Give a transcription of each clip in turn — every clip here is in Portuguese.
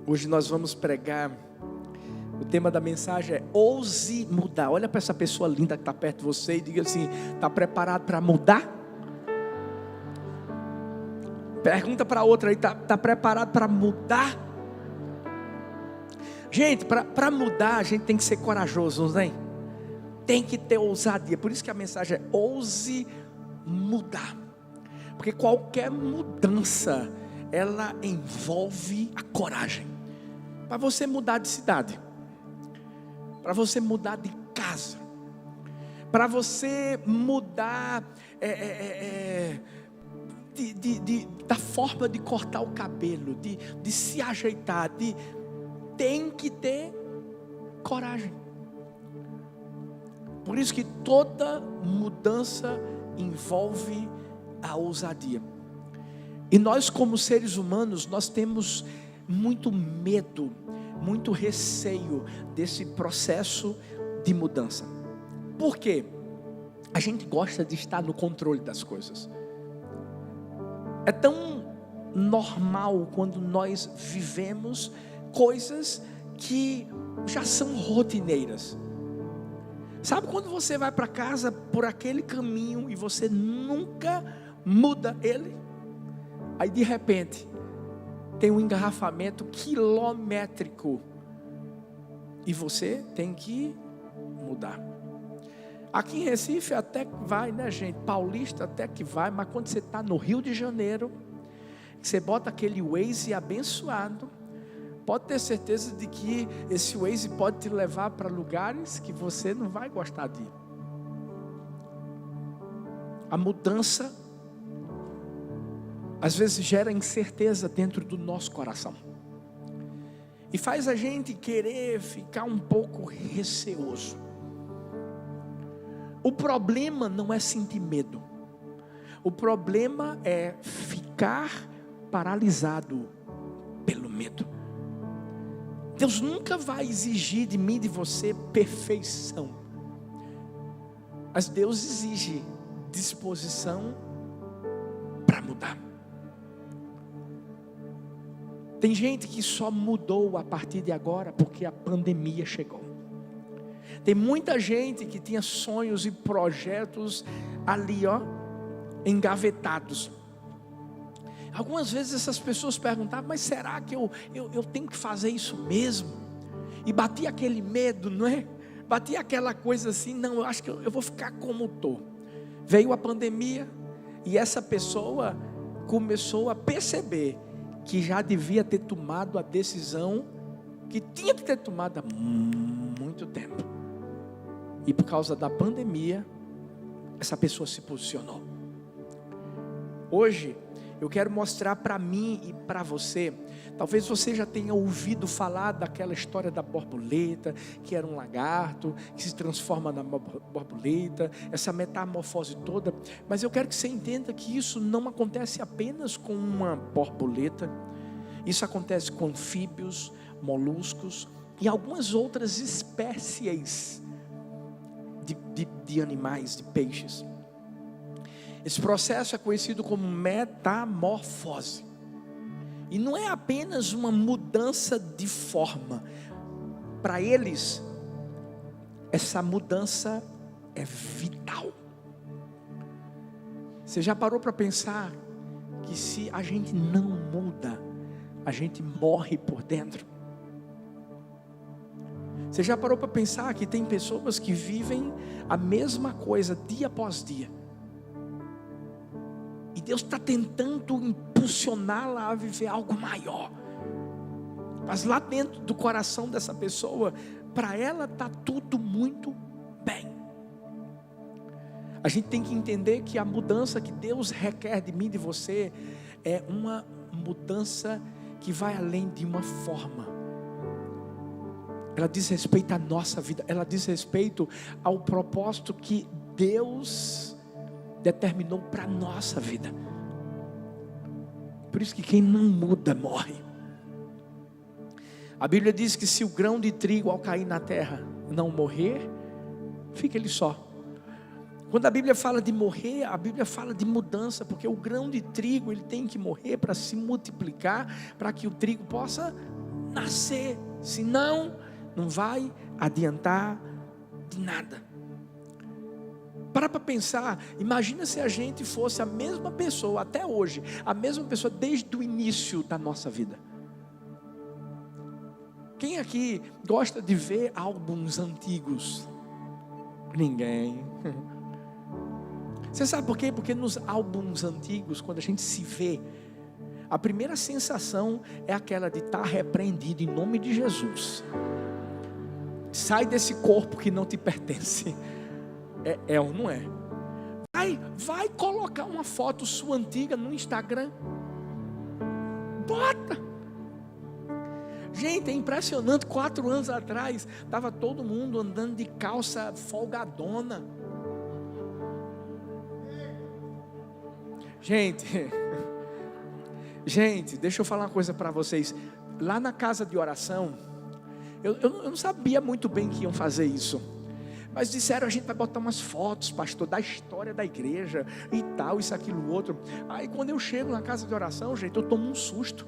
Hoje nós vamos pregar. O tema da mensagem é ouse mudar. Olha para essa pessoa linda que está perto de você e diga assim: está preparado para mudar? Pergunta para outra aí: está preparado para mudar? Gente, para mudar a gente tem que ser corajoso, não tem? Tem que ter ousadia. Por isso que a mensagem é ouse mudar. Porque qualquer mudança, ela envolve a coragem. Para você mudar de cidade, para você mudar de casa, para você mudar da forma de cortar o cabelo, de se ajeitar, tem que ter coragem. Por isso que toda mudança envolve a ousadia. E nós, como seres humanos, nós temos muito medo, muito receio desse processo de mudança. Por quê? A gente gosta de estar no controle das coisas. É tão normal quando nós vivemos coisas que já são rotineiras. Sabe quando você vai para casa por aquele caminho e você nunca muda ele? Aí de repente tem um engarrafamento quilométrico e você tem que mudar. Aqui em Recife até que vai, né, gente? Paulista até que vai, mas quando você está no Rio de Janeiro, você bota aquele Waze abençoado, pode ter certeza de que esse Waze pode te levar para lugares que você não vai gostar de ir. A mudança às vezes gera incerteza dentro do nosso coração e faz a gente querer ficar um pouco receoso. O problema não é sentir medo, o problema é ficar paralisado pelo medo. Deus nunca vai exigir de mim e de você perfeição, mas Deus exige disposição para mudar. Tem gente que só mudou a partir de agora porque a pandemia chegou. Tem muita gente que tinha sonhos e projetos ali, engavetados. Algumas vezes essas pessoas perguntavam: mas será que eu tenho que fazer isso mesmo? E batia aquele medo, não é? Batia aquela coisa assim: não, eu acho que eu vou ficar como estou. Veio a pandemia e essa pessoa começou a perceber que já devia ter tomado a decisão que tinha que ter tomado há muito tempo. E por causa da pandemia, essa pessoa se posicionou. Hoje, eu quero mostrar para mim e para você. Talvez você já tenha ouvido falar daquela história da borboleta, que era um lagarto, que se transforma na borboleta, essa metamorfose toda. Mas eu quero que você entenda que isso não acontece apenas com uma borboleta. Isso acontece com anfíbios, moluscos e algumas outras espécies de animais, de peixes. Esse processo é conhecido como metamorfose. E não é apenas uma mudança de forma. Para eles, essa mudança é vital. Você já parou para pensar que se a gente não muda, a gente morre por dentro? Você já parou para pensar que tem pessoas que vivem a mesma coisa dia após dia? E Deus está tentando impulsioná-la a viver algo maior. Mas lá dentro do coração dessa pessoa, para ela está tudo muito bem. A gente tem que entender que a mudança que Deus requer de mim e de você é uma mudança que vai além de uma forma. Ela diz respeito à nossa vida, ela diz respeito ao propósito que Deus determinou para a nossa vida. Por isso que quem não muda morre. A Bíblia diz que se o grão de trigo ao cair na terra não morrer, fica ele só. Quando a Bíblia fala de morrer, a Bíblia fala de mudança, porque o grão de trigo ele tem que morrer para se multiplicar, para que o trigo possa nascer, senão não vai adiantar de nada. Para pensar, imagina se a gente fosse a mesma pessoa até hoje, a mesma pessoa desde o início da nossa vida. Quem aqui gosta de ver álbuns antigos? Ninguém. Você sabe por quê? Porque nos álbuns antigos, quando a gente se vê, a primeira sensação é aquela de estar repreendido em nome de Jesus. Sai desse corpo que não te pertence. É ou não é? Vai colocar uma foto sua antiga no Instagram. Bota. Gente, é impressionante. 4 anos atrás estava todo mundo andando de calça folgadona. Gente, deixa eu falar uma coisa para vocês. Lá na casa de oração, eu não sabia muito bem que iam fazer isso. Mas disseram, a gente vai botar umas fotos, pastor, da história da igreja e tal, isso, aquilo, outro. Aí quando eu chego na casa de oração, gente, eu tomo um susto.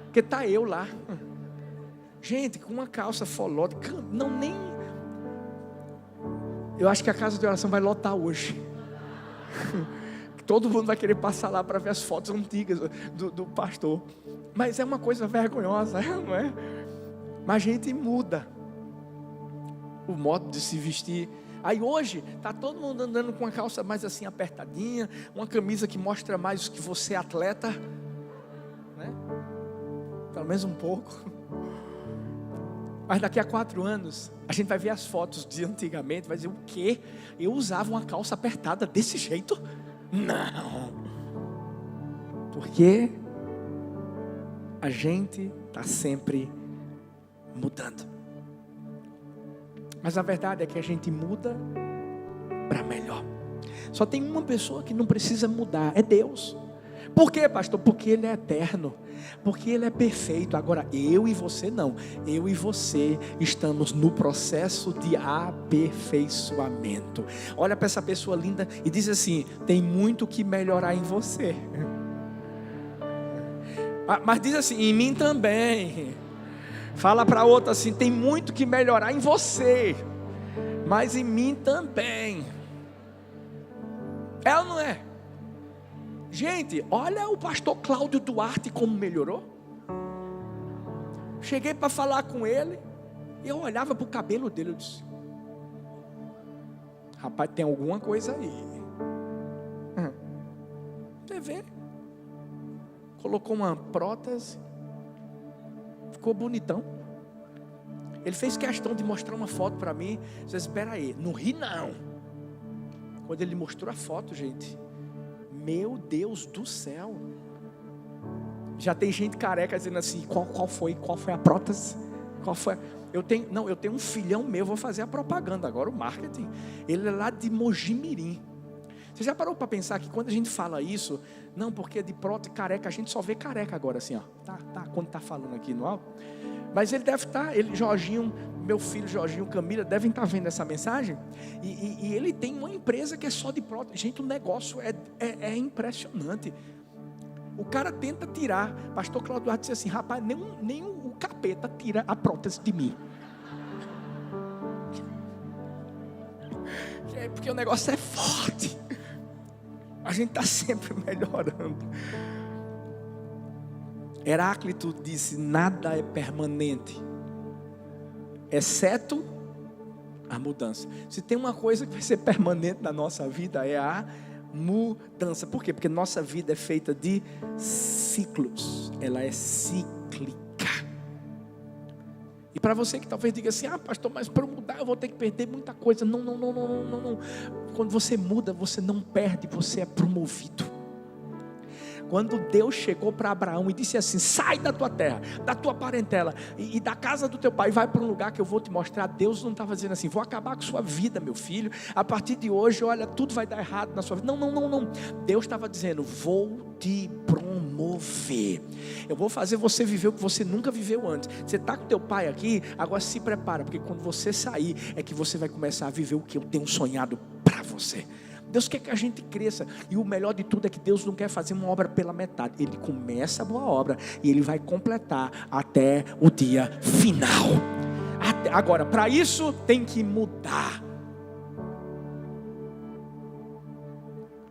Porque tá eu lá. Gente, com uma calça folota. Não, nem... Eu acho que a casa de oração vai lotar hoje. Todo mundo vai querer passar lá para ver as fotos antigas do pastor. Mas é uma coisa vergonhosa, não é? Mas a gente muda o modo de se vestir. Aí hoje está todo mundo andando com uma calça mais assim apertadinha, uma camisa que mostra mais que você é atleta, né? Pelo menos um pouco. Mas daqui a 4 anos a gente vai ver as fotos de antigamente, vai dizer, o quê? Eu usava uma calça apertada desse jeito? Não. Porque a gente está sempre mudando. Mas a verdade é que a gente muda para melhor. Só tem uma pessoa que não precisa mudar, é Deus. Por quê, pastor? Porque Ele é eterno, porque Ele é perfeito. Agora eu e você não. Eu e você estamos no processo de aperfeiçoamento. Olha para essa pessoa linda e diz assim, tem muito que melhorar em você. Mas diz assim, em mim também. Fala para outra assim, tem muito que melhorar em você, mas em mim também. É ou não é? Gente, olha o pastor Cláudio Duarte como melhorou. Cheguei para falar com ele, e eu olhava para o cabelo dele, eu disse, rapaz, tem alguma coisa aí. Você vê? Colocou uma prótese, ficou bonitão. Ele fez questão de mostrar uma foto para mim. Você espera aí, não ri não. Quando ele mostrou a foto, gente, meu Deus do céu, já tem gente careca dizendo assim, qual foi a prótese? Qual foi? Eu tenho um filhão meu, vou fazer a propaganda agora, o marketing. Ele é lá de Mojimirim. Você já parou para pensar que quando a gente fala isso, não, porque de prótese careca, a gente só vê careca agora assim, ó. Tá, quando tá falando aqui no alto. Mas ele deve estar, Jorginho, meu filho Jorginho, Camila, devem estar vendo essa mensagem. E ele tem uma empresa que é só de prótese. Gente, o negócio é impressionante. O cara tenta tirar. Pastor Cláudio Duarte disse assim, rapaz, nem o capeta tira a prótese de mim. Porque o negócio é forte. A gente está sempre melhorando. Heráclito disse, nada é permanente, exceto a mudança. Se tem uma coisa que vai ser permanente na nossa vida, é a mudança. Por quê? Porque nossa vida é feita de ciclos. Ela é cíclica. E para você que talvez diga assim, pastor, mas para mudar eu vou ter que perder muita coisa. Não. Quando você muda, você não perde, você é promovido. Quando Deus chegou para Abraão e disse assim, sai da tua terra, da tua parentela e da casa do teu pai, vai para um lugar que eu vou te mostrar. Deus não estava dizendo assim, vou acabar com sua vida, meu filho, a partir de hoje, olha, tudo vai dar errado na sua vida. Não. Deus estava dizendo, vou te promover. Eu vou fazer você viver o que você nunca viveu antes. Você está com teu pai aqui, agora se prepara, porque quando você sair, é que você vai começar a viver o que eu tenho sonhado para você. Deus quer que a gente cresça. E o melhor de tudo é que Deus não quer fazer uma obra pela metade. Ele começa a boa obra e Ele vai completar até o dia final. Agora, para isso tem que mudar.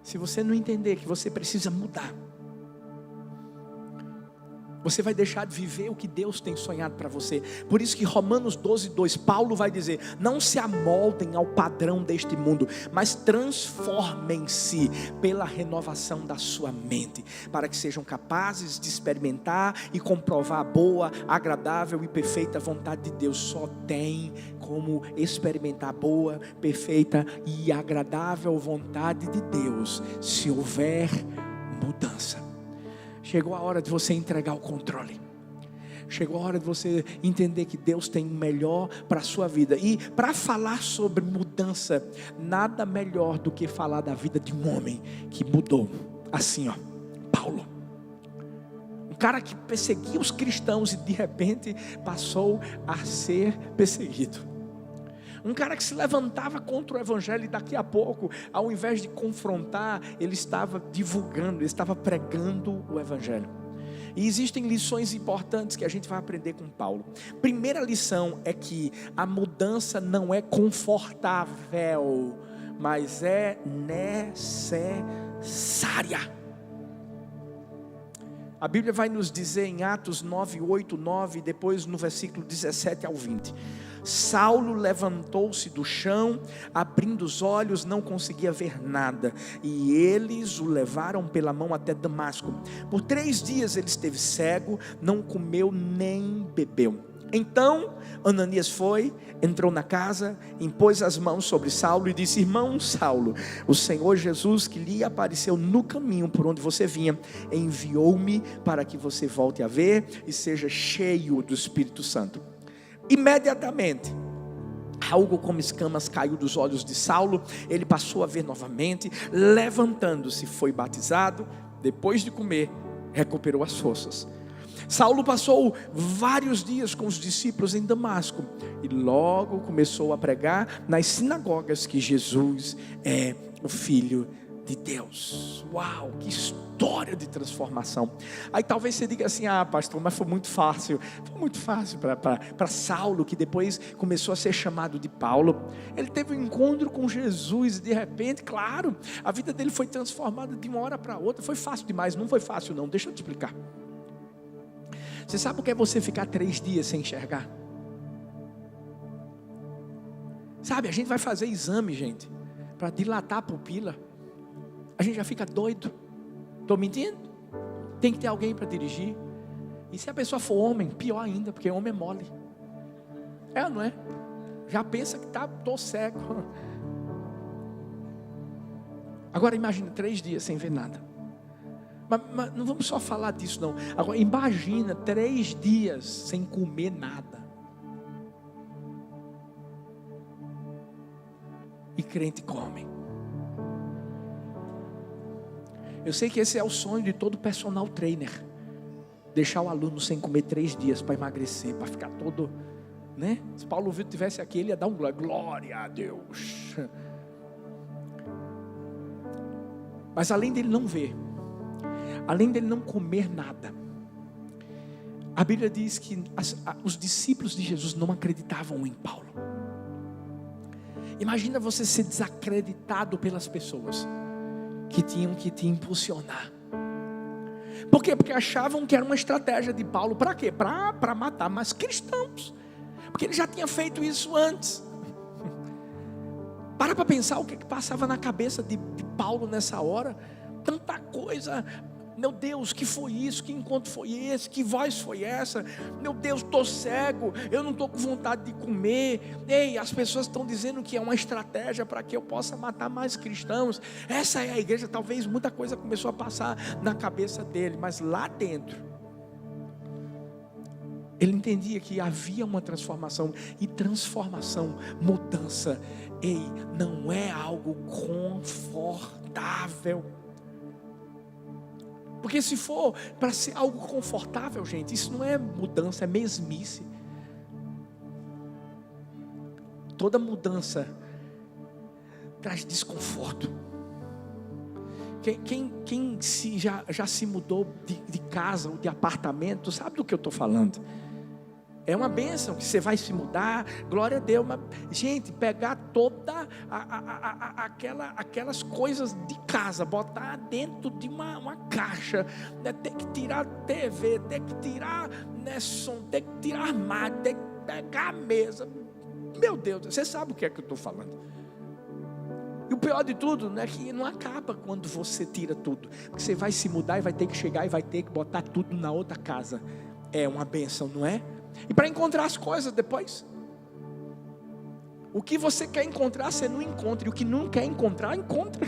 Se você não entender que você precisa mudar, você vai deixar de viver o que Deus tem sonhado para você. Por isso que Romanos 12:2, Paulo vai dizer: não se amoldem ao padrão deste mundo, mas transformem-se pela renovação da sua mente, para que sejam capazes de experimentar e comprovar a boa, agradável e perfeita vontade de Deus. Só tem como experimentar a boa, perfeita e agradável vontade de Deus se houver mudança. Chegou a hora de você entregar o controle. Chegou a hora de você entender que Deus tem o melhor para a sua vida. E para falar sobre mudança, nada melhor do que falar da vida de um homem que mudou. Assim, Paulo. Um cara que perseguia os cristãos e de repente passou a ser perseguido. Um cara que se levantava contra o evangelho e daqui a pouco, ao invés de confrontar, ele estava divulgando, ele estava pregando o evangelho. E existem lições importantes que a gente vai aprender com Paulo. Primeira lição é que a mudança não é confortável, mas é necessária. A Bíblia vai nos dizer em Atos 9, 8, 9, depois no versículo 17 ao 20. Saulo levantou-se do chão, abrindo os olhos, não conseguia ver nada, e eles o levaram pela mão até Damasco. Por 3 dias ele esteve cego, não comeu nem bebeu. Então Ananias entrou na casa, impôs as mãos sobre Saulo e disse: irmão Saulo, o Senhor Jesus, que lhe apareceu no caminho por onde você vinha, enviou-me para que você volte a ver e seja cheio do Espírito Santo. Imediatamente algo como escamas caiu dos olhos de Saulo, ele passou a ver novamente, levantando-se foi batizado, depois de comer recuperou as forças. Saulo passou vários dias com os discípulos em Damasco e logo começou a pregar nas sinagogas que Jesus é o Filho de Deus. Uau, que história de transformação. Aí talvez você diga assim: pastor, mas foi muito fácil. Foi muito fácil para Saulo, que depois começou a ser chamado de Paulo. Ele teve um encontro com Jesus e de repente, claro, a vida dele foi transformada de uma hora para outra. Foi fácil demais? Não foi fácil não, deixa eu te explicar. Você sabe o que é você ficar 3 dias sem enxergar? Sabe, a gente vai fazer exame, gente, para dilatar a pupila. A gente já fica doido. Estou mentindo? Tem que ter alguém para dirigir. E se a pessoa for homem, pior ainda, porque homem é mole. É ou não é? Já pensa que estou cego. Agora imagina 3 dias sem ver nada. Mas não vamos só falar disso não. Agora imagina 3 dias sem comer nada. E crente come. Eu sei que esse é o sonho de todo personal trainer. Deixar o aluno sem comer 3 dias para emagrecer, para ficar todo, né? Se Paulo Vitor tivesse aqui, ele ia dar um glória a Deus. Mas além dele não ver, além dele não comer nada, a Bíblia diz que os discípulos de Jesus não acreditavam em Paulo. Imagina você ser desacreditado pelas pessoas que tinham que te impulsionar. Por quê? Porque achavam que era uma estratégia de Paulo. Para quê? Para matar mais cristãos. Porque ele já tinha feito isso antes. Para pensar o que passava na cabeça de Paulo nessa hora. Tanta coisa. Meu Deus, que foi isso? Que encontro foi esse? Que voz foi essa? Meu Deus, estou cego, eu não estou com vontade de comer. Ei, as pessoas estão dizendo que é uma estratégia para que eu possa matar mais cristãos. Essa é a igreja. Talvez muita coisa começou a passar na cabeça dele, mas lá dentro ele entendia que havia uma transformação. E transformação, mudança, ei, não é algo confortável. Porque se for para ser algo confortável, gente, isso não é mudança, é mesmice. Toda mudança traz desconforto. Quem já se mudou de casa ou de apartamento, sabe do que eu estou falando? É uma bênção que você vai se mudar, glória a Deus. Mas, gente, pegar toda aquelas coisas de casa, botar dentro de uma caixa, né? Ter que tirar TV, ter que tirar, né, som, ter que tirar armário, ter que pegar a mesa. Meu Deus, você sabe o que é que eu estou falando. E o pior de tudo, né, que não acaba quando você tira tudo, porque você vai se mudar e vai ter que chegar e vai ter que botar tudo na outra casa. É uma bênção, não é? E para encontrar as coisas depois, o que você quer encontrar, você não encontra, e o que não quer encontrar, encontra.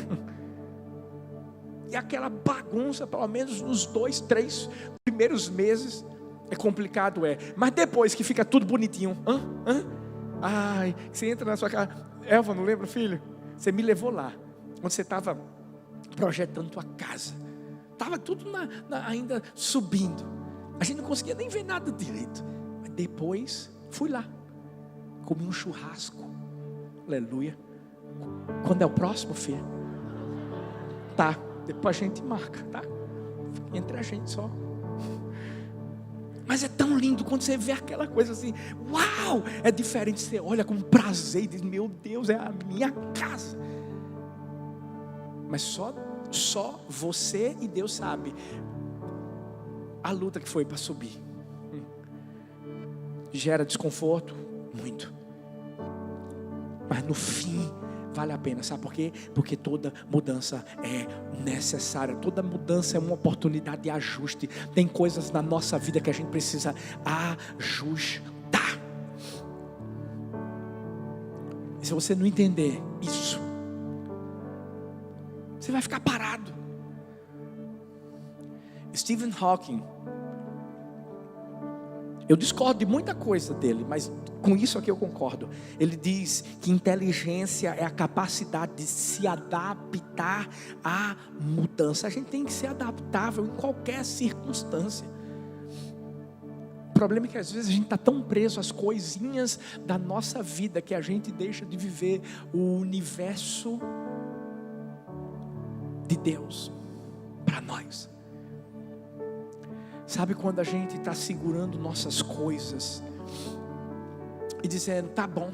E aquela bagunça, pelo menos nos 2, 3 primeiros meses, é complicado, mas depois que fica tudo bonitinho, ai, você entra na sua casa. Elva, não lembra, filho? Você me levou lá, onde você estava projetando tua casa, estava tudo ainda subindo, a gente não conseguia nem ver nada direito. Mas depois fui lá, comi um churrasco, aleluia. Quando é o próximo, filho? Tá, depois a gente marca, tá? Entre a gente só. Mas é tão lindo quando você vê aquela coisa assim, uau, é diferente, você olha com prazer e diz, meu Deus, é a minha casa. Mas só você e Deus sabe a luta que foi para subir. Gera desconforto, muito. Mas no fim vale a pena, sabe por quê? Porque toda mudança é necessária, toda mudança é uma oportunidade de ajuste. Tem coisas na nossa vida que a gente precisa ajustar. E se você não entender isso, você vai ficar parado. Stephen Hawking, eu discordo de muita coisa dele, mas com isso aqui eu concordo. Ele diz que inteligência é a capacidade de se adaptar à mudança. A gente tem que ser adaptável em qualquer circunstância. O problema é que às vezes a gente está tão preso às coisinhas da nossa vida que a gente deixa de viver o universo de Deus para nós. Sabe quando a gente está segurando nossas coisas e dizendo, tá bom,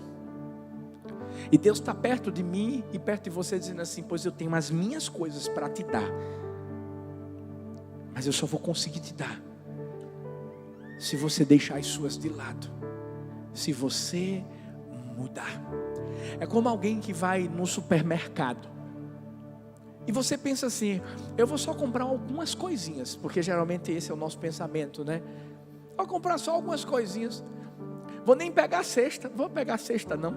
e Deus está perto de mim e perto de você, dizendo assim, pois eu tenho as minhas coisas para te dar, mas eu só vou conseguir te dar se você deixar as suas de lado, se você mudar. É como alguém que vai no supermercado e você pensa assim, eu vou só comprar algumas coisinhas, porque geralmente esse é o nosso pensamento, né? Vou comprar só algumas coisinhas, vou nem pegar a cesta, não vou pegar a cesta não.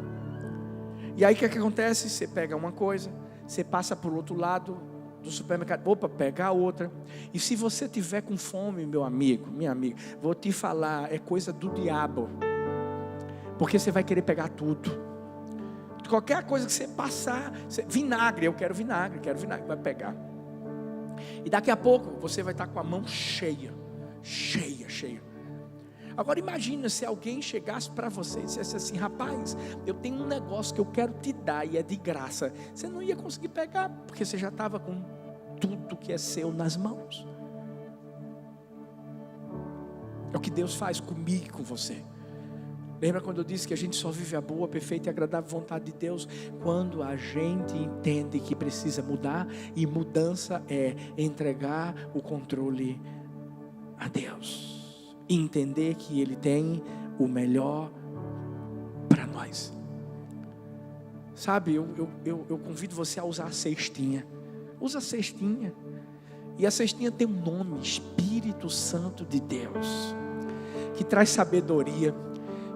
E aí o que acontece? Você pega uma coisa, você passa por outro lado do supermercado, opa, pega a outra. E se você tiver com fome, meu amigo, minha amiga, vou te falar, é coisa do diabo, porque você vai querer pegar tudo. Qualquer coisa que você passar, vinagre, eu quero vinagre, vai pegar. E daqui a pouco você vai estar com a mão cheia. Agora imagina se alguém chegasse para você e dissesse assim, rapaz, eu tenho um negócio que eu quero te dar e é de graça. Você não ia conseguir pegar, porque você já estava com tudo que é seu nas mãos. É o que Deus faz comigo e com você. Lembra quando eu disse que a gente só vive a boa, perfeita e agradável vontade de Deus? Quando a gente entende que precisa mudar, e mudança é entregar o controle a Deus. E entender que Ele tem o melhor para nós. Sabe, eu convido você a usar a cestinha. Usa a cestinha. E a cestinha tem um nome, Espírito Santo de Deus, que traz sabedoria,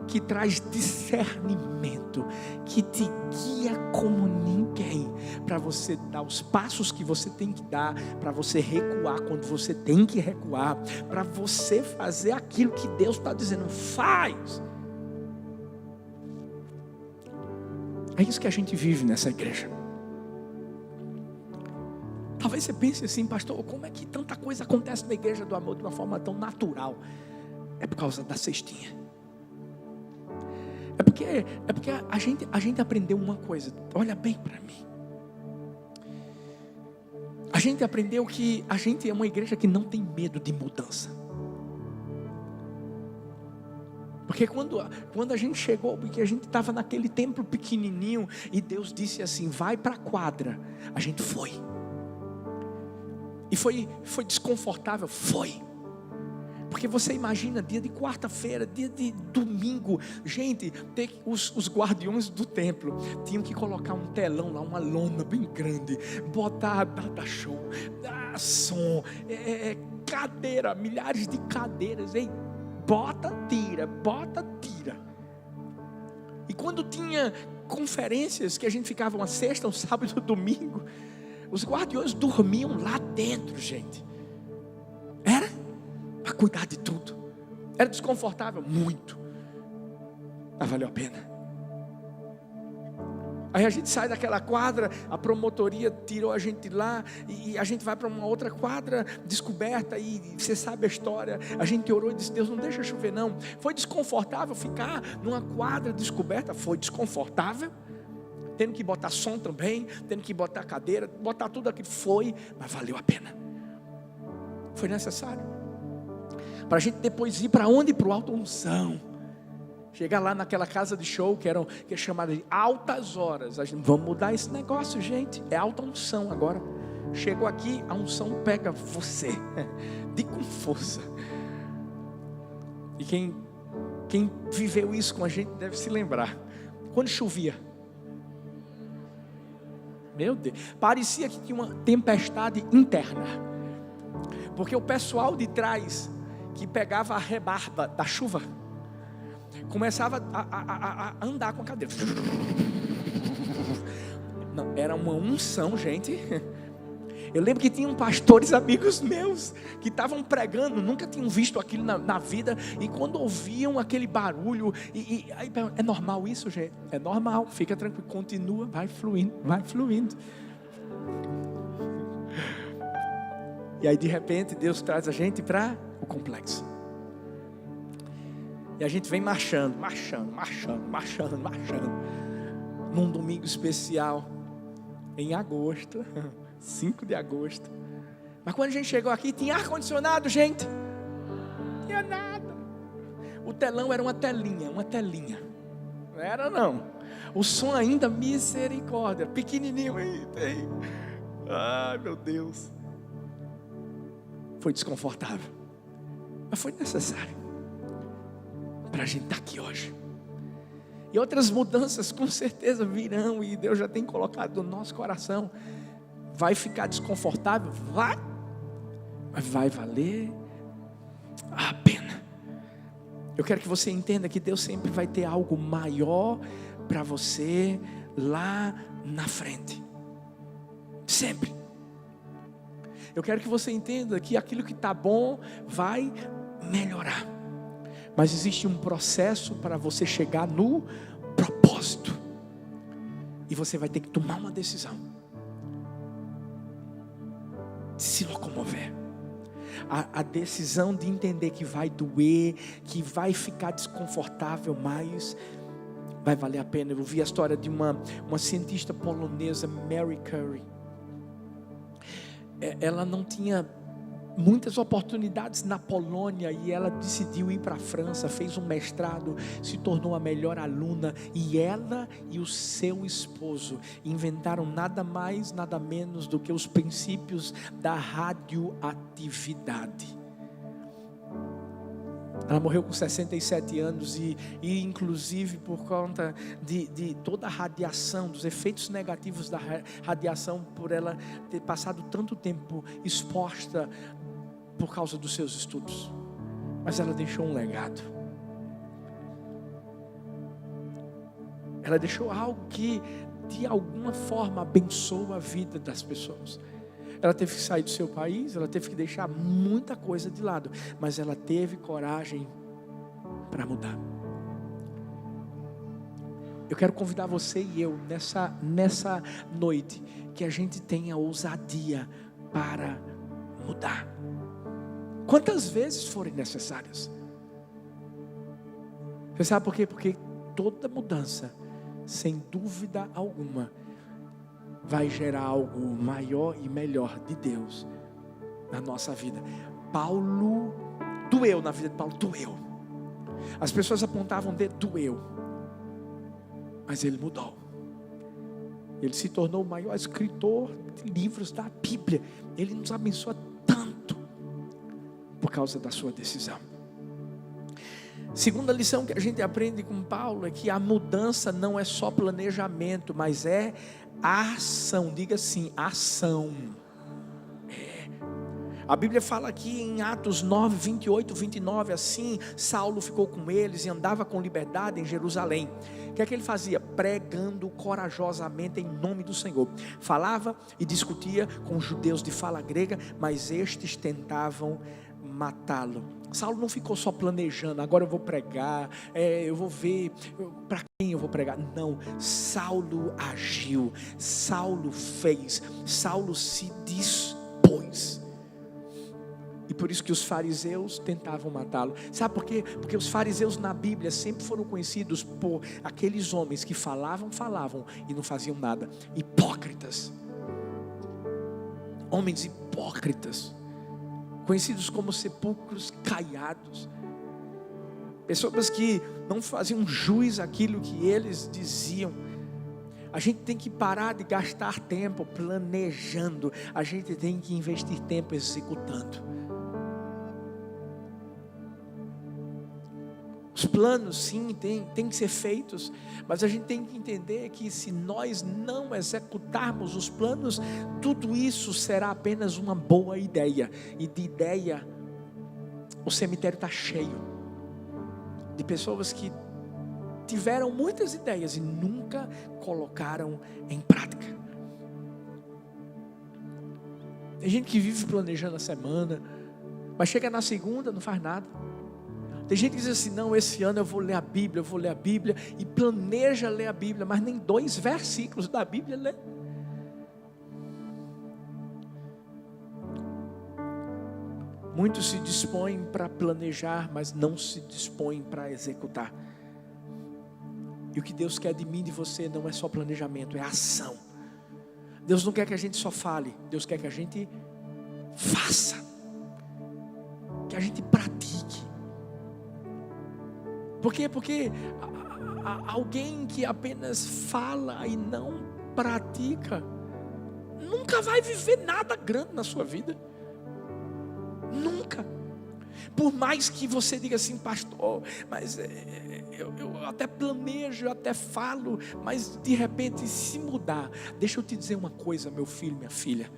que traz discernimento, que te guia como ninguém, para você dar os passos que você tem que dar, para você recuar quando você tem que recuar, para você fazer aquilo que Deus está dizendo, faz. É isso que a gente vive nessa igreja. Talvez você pense assim, pastor, como é que tanta coisa acontece na igreja do amor de uma forma tão natural? É por causa da cestinha. É porque a gente aprendeu uma coisa. Olha bem para mim. A gente aprendeu que a gente é uma igreja que não tem medo de mudança. Porque quando a gente chegou, porque a gente estava naquele templo pequenininho, e Deus disse assim, vai para a quadra, a gente foi. E foi desconfortável, foi. Porque você imagina, dia de quarta-feira, dia de domingo, gente, os guardiões do templo tinham que colocar um telão lá, uma lona bem grande, botar dar show, dar som, cadeira, milhares de cadeiras, bota, tira. E quando tinha conferências que a gente ficava uma sexta, um sábado e um domingo, os guardiões dormiam lá dentro, gente. Era para cuidar de tudo. Era desconfortável, muito, mas valeu a pena. Aí a gente sai daquela quadra, a promotoria tirou a gente lá, e a gente vai para uma outra quadra descoberta, e você sabe a história. A gente orou e disse, Deus, não deixa chover não. Foi desconfortável ficar numa quadra descoberta, foi desconfortável, tendo que botar som também, tendo que botar cadeira, botar tudo aquilo, mas valeu a pena. Foi necessário, para a gente depois ir para onde? Para o Alta Unção. Chegar lá naquela casa de show que é chamada de Altas Horas. A gente, vamos mudar esse negócio, gente. É alta unção agora. Chegou aqui, a unção pega você de com força. E quem viveu isso com a gente deve se lembrar. Quando chovia, meu Deus, parecia que tinha uma tempestade interna. Porque o pessoal de trás, que pegava a rebarba da chuva, começava a andar com a cadeira. Não, era uma unção, gente. Eu lembro que tinham pastores amigos meus que estavam pregando, nunca tinham visto aquilo na vida, e quando ouviam aquele barulho, aí, é normal isso, gente? É normal, fica tranquilo, continua, vai fluindo. E aí de repente Deus traz a gente para o complexo. E a gente vem marchando. Num domingo especial, em agosto, 5 de agosto. Mas quando a gente chegou aqui, tinha ar-condicionado, gente. Não tinha nada. O telão era uma telinha. Não era não. O som ainda, misericórdia, pequenininho aí. Ai, meu Deus. Foi desconfortável, mas foi necessário para a gente estar aqui hoje. E outras mudanças com certeza virão, e Deus já tem colocado no nosso coração. Vai ficar desconfortável? Vai, mas vai valer a pena. Eu quero que você entenda que Deus sempre vai ter algo maior para você lá na frente. Sempre. Eu quero que você entenda que aquilo que está bom vai melhorar. Mas existe um processo para você chegar no propósito. E você vai ter que tomar uma decisão. Se locomover. A decisão de entender que vai doer, que vai ficar desconfortável, mas vai valer a pena. Eu vi a história de uma cientista polonesa, Mary Curie. Ela não tinha muitas oportunidades na Polônia, e ela decidiu ir para a França, fez um mestrado, se tornou a melhor aluna, e ela e o seu esposo inventaram nada mais, nada menos do que os princípios da radioatividade. Ela morreu com 67 anos e inclusive por conta de toda a radiação, dos efeitos negativos da radiação, por ela ter passado tanto tempo exposta por causa dos seus estudos. Mas ela deixou um legado. Ela deixou algo que de alguma forma abençoa a vida das pessoas. Ela teve que sair do seu país, ela teve que deixar muita coisa de lado, mas ela teve coragem para mudar. Eu quero convidar você e eu nessa noite, que a gente tenha ousadia para mudar. Quantas vezes forem necessárias. Você sabe por quê? Porque toda mudança, sem dúvida alguma, vai gerar algo maior e melhor de Deus na nossa vida. Paulo doeu, na vida de Paulo doeu. As pessoas apontavam o dedo, doeu. Mas ele mudou. Ele se tornou o maior escritor de livros da Bíblia. Ele nos abençoa tanto por causa da sua decisão. Segunda lição que a gente aprende com Paulo é que a mudança não é só planejamento, mas é ação. Diga assim, ação. A Bíblia fala aqui em Atos 9, 28, 29, assim, Saulo ficou com eles e andava com liberdade em Jerusalém. O que é que ele fazia? Pregando corajosamente em nome do Senhor. Falava e discutia com os judeus de fala grega, mas estes tentavam matá-lo. Saulo não ficou só planejando, agora eu vou pregar, eu vou ver para quem eu vou pregar. Não, Saulo agiu, Saulo fez, Saulo se dispôs. E por isso que os fariseus tentavam matá-lo. Sabe por quê? Porque os fariseus na Bíblia sempre foram conhecidos por aqueles homens que falavam e não faziam nada. Hipócritas. Homens hipócritas. Conhecidos como sepulcros caiados. Pessoas que não faziam jus àquilo que eles diziam. A gente tem que parar de gastar tempo planejando. A gente tem que investir tempo executando. Os planos sim, tem que ser feitos, mas a gente tem que entender que se nós não executarmos os planos, tudo isso será apenas uma boa ideia. E de ideia, o cemitério está cheio de pessoas que tiveram muitas ideias e nunca colocaram em prática. Tem gente que vive planejando a semana, mas chega na segunda, não faz nada. Tem gente que diz assim, não, esse ano eu vou ler a Bíblia, e planeja ler a Bíblia, mas nem 2 versículos da Bíblia lê. Muitos se dispõem para planejar, mas não se dispõem para executar. E o que Deus quer de mim e de você não é só planejamento, é ação. Deus não quer que a gente só fale, Deus quer que a gente faça, que a gente pratique. Por quê? Porque alguém que apenas fala e não pratica, nunca vai viver nada grande na sua vida. Nunca. Por mais que você diga assim, pastor, mas eu até planejo, eu até falo, mas de repente se mudar. Deixa eu te dizer uma coisa, meu filho, minha filha.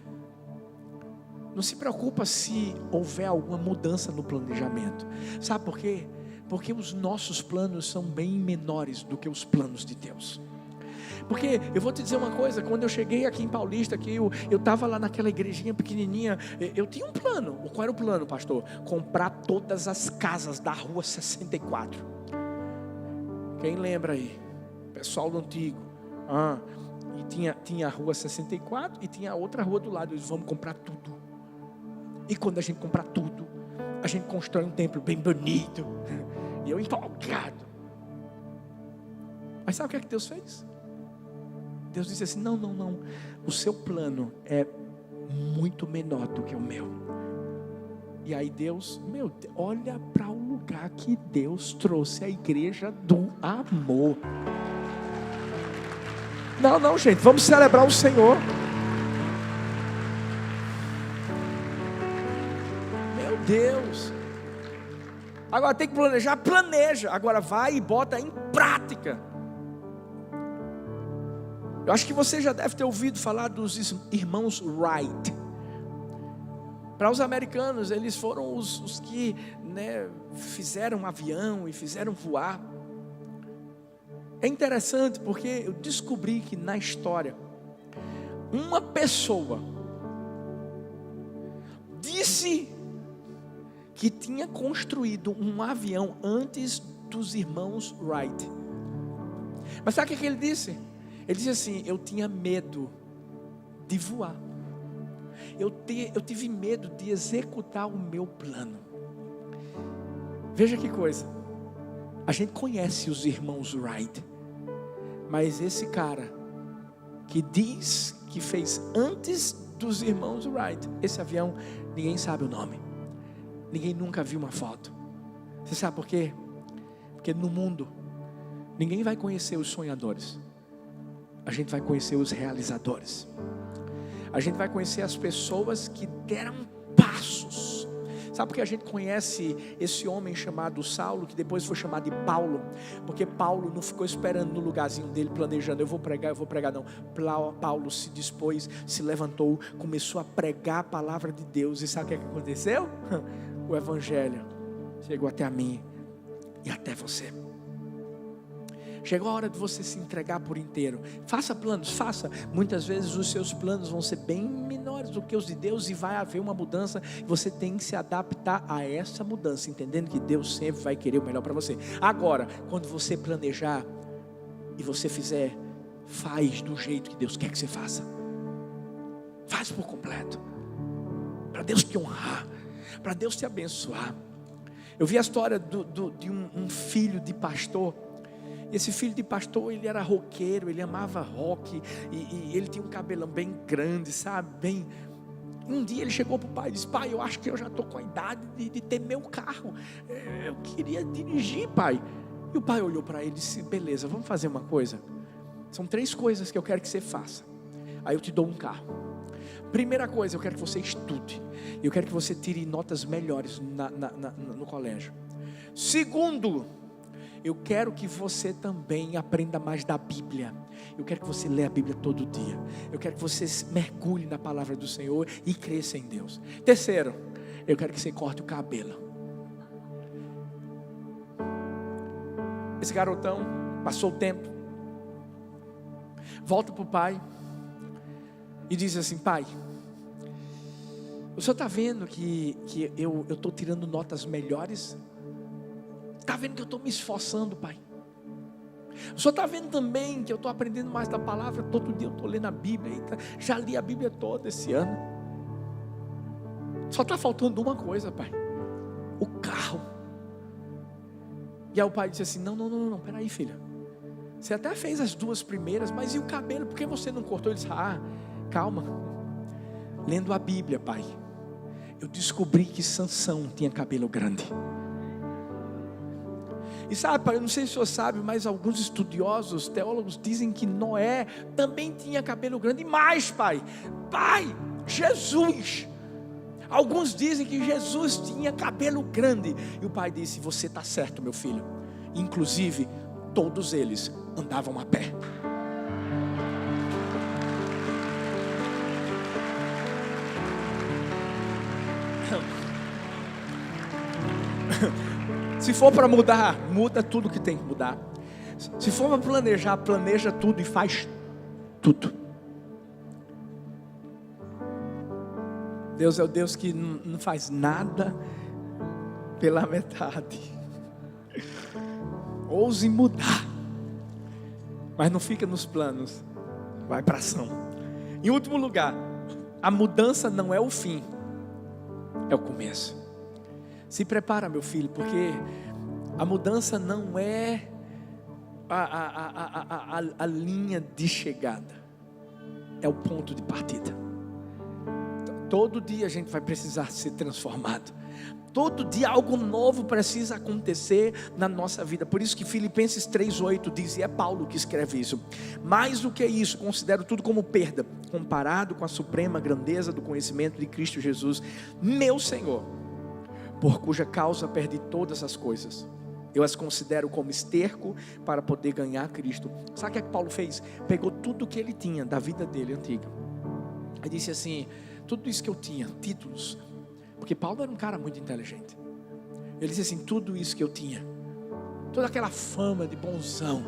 Não se preocupa se houver alguma mudança no planejamento. Sabe por quê? Porque os nossos planos são bem menores do que os planos de Deus. Porque eu vou te dizer uma coisa, quando eu cheguei aqui em Paulista, que eu estava lá naquela igrejinha pequenininha, eu tinha um plano. Qual era o plano, pastor? Comprar todas as casas da rua 64. Quem lembra aí? Pessoal do antigo. E tinha a rua 64 e tinha a outra rua do lado. Eles vamos comprar tudo. E quando a gente comprar tudo, a gente constrói um templo bem bonito. E eu empolgado. Mas sabe o que é que Deus fez? Deus disse assim, não, o seu plano é muito menor do que o meu. E aí Deus, olha para o lugar que Deus trouxe a igreja do amor. Não, gente, vamos celebrar o Senhor. Meu Deus. Agora tem que planejar, planeja. Agora vai e bota em prática. Eu acho que você já deve ter ouvido falar dos irmãos Wright. Para os americanos, eles foram os que fizeram um avião e fizeram voar. É interessante porque eu descobri que na história, uma pessoa disse que tinha construído um avião antes dos irmãos Wright. Mas sabe o que ele disse? Ele disse assim, eu tinha medo de voar. Eu tive medo de executar o meu plano. Veja que coisa. A gente conhece os irmãos Wright. Mas esse cara que diz que fez antes dos irmãos Wright. Esse avião, ninguém sabe o nome, ninguém nunca viu uma foto. Você sabe por quê? Porque no mundo ninguém vai conhecer os sonhadores, a gente vai conhecer os realizadores. A gente vai conhecer as pessoas que deram passos. Sabe por que a gente conhece esse homem chamado Saulo, que depois foi chamado de Paulo? Porque Paulo não ficou esperando no lugarzinho dele, planejando, eu vou pregar, não. Paulo se dispôs, se levantou, começou a pregar a palavra de Deus. E sabe o que aconteceu? O evangelho chegou até mim e até você. Chegou a hora de você se entregar por inteiro. Faça planos, faça. Muitas vezes os seus planos vão ser bem menores do que os de Deus, e vai haver uma mudança. Você tem que se adaptar a essa mudança, entendendo que Deus sempre vai querer o melhor para você. Agora, quando você planejar e você fizer, faz do jeito que Deus quer que você faça. Faz por completo, para Deus te honrar, para Deus te abençoar. Eu vi a história de um filho de pastor. Esse filho de pastor, ele era roqueiro, ele amava rock, e ele tinha um cabelão bem grande, sabe, bem... Um dia ele chegou para o pai e disse: pai, eu acho que eu já estou com a idade de ter meu carro, eu queria dirigir, pai. E o pai olhou para ele e disse: beleza, vamos fazer uma coisa, são 3 coisas que eu quero que você faça, aí eu te dou um carro. Primeira coisa, eu quero que você estude, eu quero que você tire notas melhores no colégio. Segundo, eu quero que você também aprenda mais da Bíblia. Eu quero que você leia a Bíblia todo dia. Eu quero que você mergulhe na palavra do Senhor e cresça em Deus. Terceiro, eu quero que você corte o cabelo. Esse garotão passou o tempo, volta para o pai e diz assim: pai, o senhor está vendo que eu estou tirando notas melhores? Está vendo que eu estou me esforçando, pai? O senhor está vendo também que eu estou aprendendo mais da palavra? Todo dia eu estou lendo a Bíblia. Eita, já li a Bíblia toda esse ano. Só está faltando uma coisa, pai: o carro. E aí o pai disse assim: não, peraí, filha, você até fez as 2 primeiras, mas e o cabelo? Por que você não cortou? Ele disse: calma. Lendo a Bíblia, pai, eu descobri que Sansão tinha cabelo grande. E sabe, pai, eu não sei se o senhor sabe, mas alguns estudiosos, teólogos dizem que Noé também tinha cabelo grande. E mais, pai, Jesus, alguns dizem que Jesus tinha cabelo grande. E o pai disse: você está certo, meu filho. Inclusive, todos eles andavam a pé. Se for para mudar, muda tudo que tem que mudar. Se for para planejar, planeja tudo e faz tudo. Deus é o Deus que não faz nada pela metade. Ouse mudar, mas não fica nos planos, vai para ação. Em último lugar, a mudança não é o fim, é o começo. Se prepara, meu filho, porque a mudança não é a linha de chegada, é o ponto de partida. Todo dia a gente vai precisar ser transformado. Todo dia algo novo precisa acontecer na nossa vida. Por isso que Filipenses 3:8 diz, e é Paulo que escreve isso: mais do que isso, considero tudo como perda, comparado com a suprema grandeza do conhecimento de Cristo Jesus, meu Senhor, por cuja causa perdi todas as coisas. Eu as considero como esterco para poder ganhar Cristo. Sabe o que é que Paulo fez? Pegou tudo que ele tinha da vida dele antiga. Ele disse assim: tudo isso que eu tinha, títulos, porque Paulo era um cara muito inteligente. Ele disse assim: tudo isso que eu tinha, toda aquela fama de bonzão,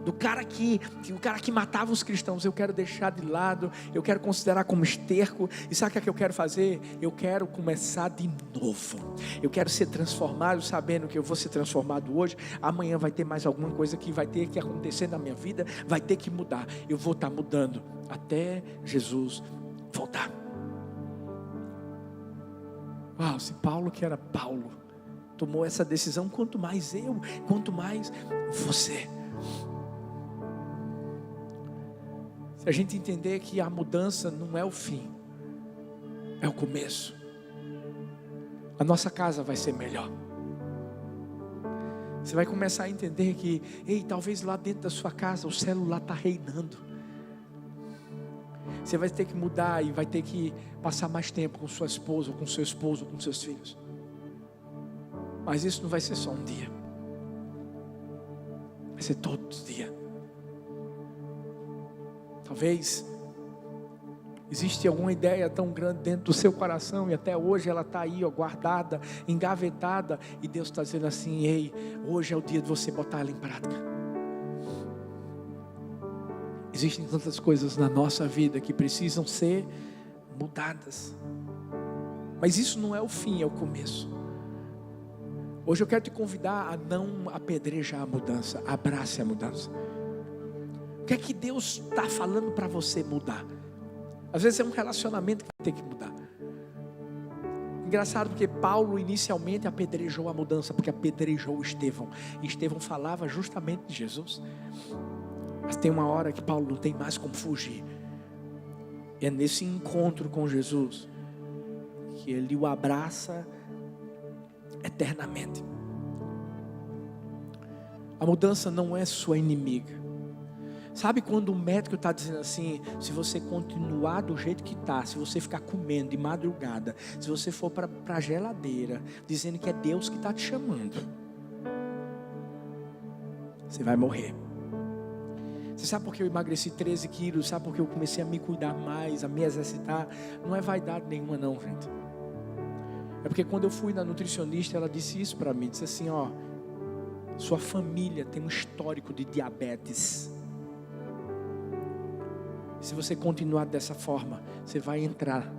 o cara que matava os cristãos, eu quero deixar de lado, eu quero considerar como esterco. E sabe o que é que eu quero fazer? Eu quero começar de novo. Eu quero ser transformado, sabendo que eu vou ser transformado hoje. Amanhã vai ter mais alguma coisa que vai ter que acontecer na minha vida, vai ter que mudar. Eu vou estar mudando até Jesus voltar. Uau, se Paulo, que era Paulo, tomou essa decisão, quanto mais eu, quanto mais você. Se a gente entender que a mudança não é o fim, é o começo, a nossa casa vai ser melhor. Você vai começar a entender que, talvez lá dentro da sua casa o celular está reinando. Você vai ter que mudar e vai ter que passar mais tempo com sua esposa, ou com seu esposo, ou com seus filhos. Mas isso não vai ser só um dia, vai ser todos os dias. Talvez existe alguma ideia tão grande dentro do seu coração e até hoje ela está aí, guardada, engavetada, e Deus está dizendo assim: hoje é o dia de você botar ela em prática. Existem tantas coisas na nossa vida que precisam ser mudadas, mas isso não é o fim, é o começo. Hoje eu quero te convidar a não apedrejar a mudança, abrace a mudança. O que é que Deus está falando para você mudar? Às vezes é um relacionamento que vai ter que mudar. Engraçado porque Paulo inicialmente apedrejou a mudança, porque apedrejou Estevão. E Estevão falava justamente de Jesus. Mas tem uma hora que Paulo não tem mais como fugir. É nesse encontro com Jesus que ele o abraça eternamente. A mudança não é sua inimiga. Sabe quando o médico está dizendo assim: se você continuar do jeito que está, se você ficar comendo de madrugada, se você for para a geladeira, dizendo que é Deus que está te chamando, você vai morrer. Você sabe por que eu emagreci 13 quilos? Sabe por que eu comecei a me cuidar mais, a me exercitar? Não é vaidade nenhuma não, gente. É porque quando eu fui na nutricionista, ela disse isso para mim, disse assim: sua família tem um histórico de diabetes. Se você continuar dessa forma, você vai entrar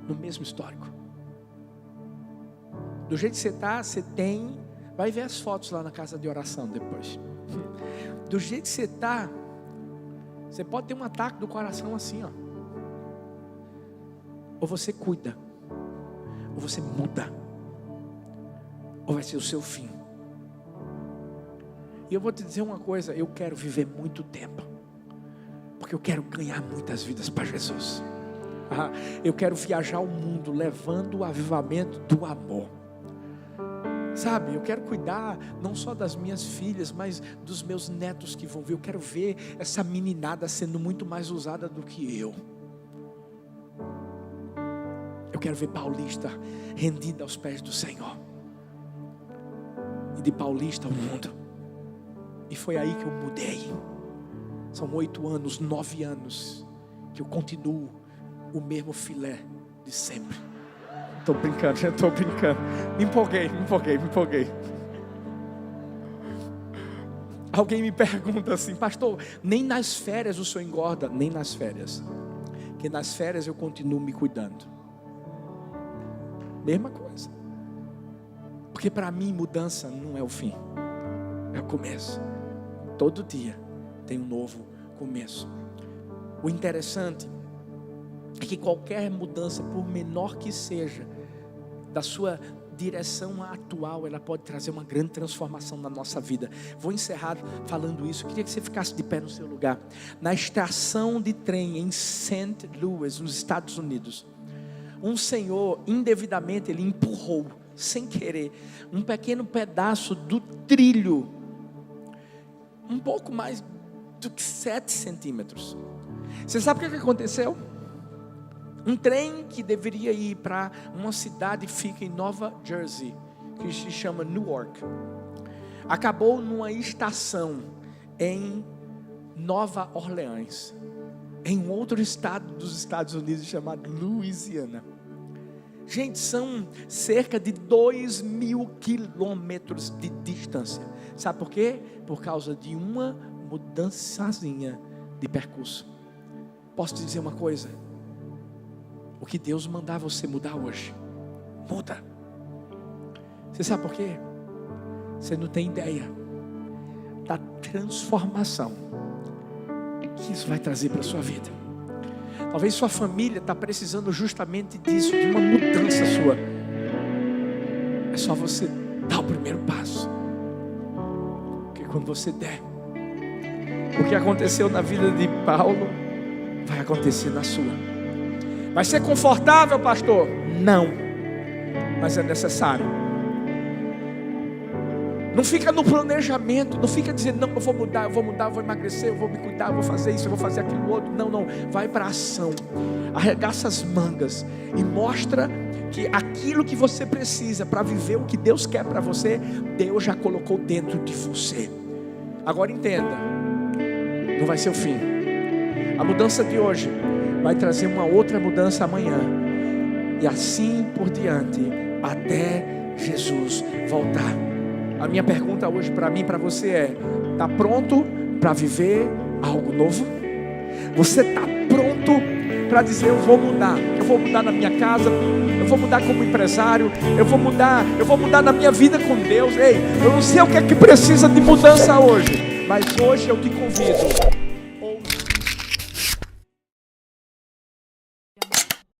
no mesmo histórico. Do jeito que você está, você tem. Vai ver as fotos lá na casa de oração depois. Do jeito que você está, você pode ter um ataque do coração assim, Ou você cuida, ou você muda, ou vai ser o seu fim. E eu vou te dizer uma coisa: eu quero viver muito tempo, porque eu quero ganhar muitas vidas para Jesus. Eu quero viajar o mundo levando o avivamento do amor. Sabe, eu quero cuidar não só das minhas filhas, mas dos meus netos que vão ver. Eu quero ver essa meninada sendo muito mais usada do que eu. Eu quero ver Paulista rendida aos pés do Senhor, e de Paulista ao mundo. E foi aí que eu mudei. São 8 anos, 9 anos que eu continuo o mesmo filé de sempre. Estou brincando, já estou brincando. Me empolguei. Alguém me pergunta assim: pastor, nem nas férias o senhor engorda? Nem nas férias, porque nas férias eu continuo me cuidando. Mesma coisa. Porque para mim mudança não é o fim, é o começo. Todo dia tem um novo começo. O interessante é que qualquer mudança, por menor que seja, da sua direção atual, ela pode trazer uma grande transformação na nossa vida. Vou encerrar falando isso. Eu queria que você ficasse de pé no seu lugar. Na estação de trem em St. Louis, nos Estados Unidos, um senhor indevidamente ele empurrou, sem querer, um pequeno pedaço do trilho, um pouco mais do que 7 centímetros. Você sabe o que aconteceu? Um trem que deveria ir para uma cidade que fica em Nova Jersey, que se chama Newark, acabou numa estação em Nova Orleans, em um outro estado dos Estados Unidos chamado Louisiana. Gente, são cerca de 2.000 quilômetros de distância. Sabe por quê? Por causa de uma mudançazinha de percurso. Posso te dizer uma coisa? O que Deus mandar você mudar hoje, muda. Você sabe por quê? Você não tem ideia da transformação que isso vai trazer para a sua vida. Talvez sua família está precisando justamente disso, de uma mudança sua. É só você dar o primeiro passo. Porque quando você der, O que aconteceu na vida de Paulo vai acontecer na sua. Vai ser confortável, pastor? Não, mas é necessário. Não fica no planejamento, não fica dizendo, não, eu vou mudar, eu vou emagrecer, eu vou me cuidar, eu vou fazer isso, eu vou fazer aquilo outro. Não, não, vai para a ação. Arregaça as mangas e mostra que aquilo que você precisa para viver o que Deus quer para você, Deus já colocou dentro de você. Agora entenda, não vai ser o fim. A mudança de hoje vai trazer uma outra mudança amanhã, e assim por diante, até Jesus voltar. A minha pergunta hoje para mim e para você é: está pronto para viver algo novo? Você está pronto para dizer, eu vou mudar na minha casa, eu vou mudar como empresário, eu vou mudar na minha vida com Deus? Ei, eu não sei o que é que precisa de mudança hoje, mas hoje eu te convido